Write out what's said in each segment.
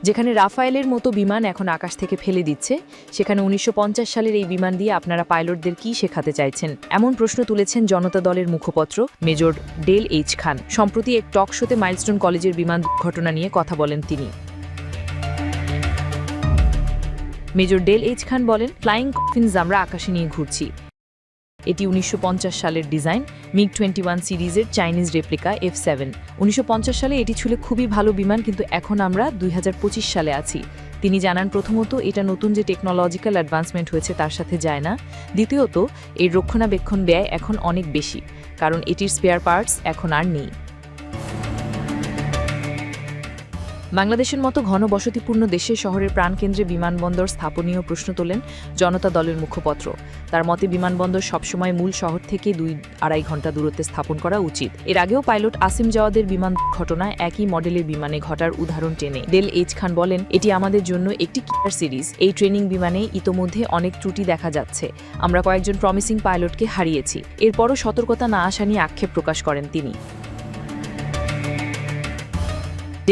যেখানে রাফায়েলের মতো বিমান এখন আকাশ থেকে ফেলে দিচ্ছে, সেখানে ১৯৫০ সালের এই বিমান দিয়ে আপনারা পাইলটদের কি শেখাতে চাইছেন? এমন প্রশ্ন তুলেছেন জনতা দলের মুখপত্র মেজর ডেল এইচ খান। সম্প্রতি এক টক শোতে মাইলস্টোন কলেজের বিমান দুর্ঘটনা নিয়ে কথা বলেন তিনি। মেজর ডেল এইচ খান বলেন, ফ্লাইং কফিনস আমরা আকাশে নিয়ে ঘুরছি। এটি ১৯৫০ সালের ডিজাইন, MiG-21 সিরিজের চাইনিজ রেপ্লিকা F-7। ১৯৫০ সালে এটি ছিল খুবই ভালো বিমান, কিন্তু এখন আমরা ২০২৫ সালে আছি। তিনি জানান, প্রথমত এটা নতুন যে টেকনোলজিক্যাল অ্যাডভান্সমেন্ট হয়েছে তার সাথে যায় না। দ্বিতীয়ত এর রক্ষণাবেক্ষণ ব্যয় এখন অনেক বেশি, কারণ এটির স্পেয়ার পার্টস এখন আর নেই। বাংলাদেশের মতো ঘনবসতিপূর্ণ দেশে শহরের প্রাণকেন্দ্রে বিমানবন্দর স্থাপনীয় প্রশ্ন তোলেন জনতা দলের মুখপত্র। তার মতে বিমানবন্দর সবসময় মূল শহর থেকে ২-২.৫ ঘন্টা দূরত্বে স্থাপন করা উচিত। এর আগেও পাইলট আসিম জাওয়াদের বিমান ঘটনায় একই মডেলের বিমানে ঘটার উদাহরণ টেনে ডেল এইচ খান বলেন, এটি আমাদের জন্য একটি কিলার সিরিজ। এই ট্রেনিং বিমানে ইতোমধ্যে অনেক ত্রুটি দেখা যাচ্ছে। আমরা কয়েকজন প্রমিসিং পাইলটকে হারিয়েছি। এরপরও সতর্কতা না আসা নিয়ে আক্ষেপ প্রকাশ করেন তিনি।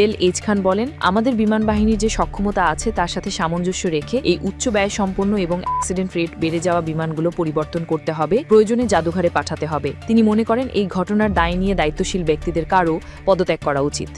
ডেল এইচ খান বলেন, আমাদের বিমান বাহিনীর যে সক্ষমতা আছে তার সাথে সামঞ্জস্য রেখে এই উচ্চ ব্যয় সম্পন্ন এবং অ্যাক্সিডেন্ট রেট বেড়ে যাওয়া বিমানগুলো পরিবর্তন করতে হবে, প্রয়োজনে জাদুঘরে পাঠাতে হবে। তিনি মনে করেন এই ঘটনার দায় নিয়ে দায়িত্বশীল ব্যক্তিদের কারও পদত্যাগ করা উচিত।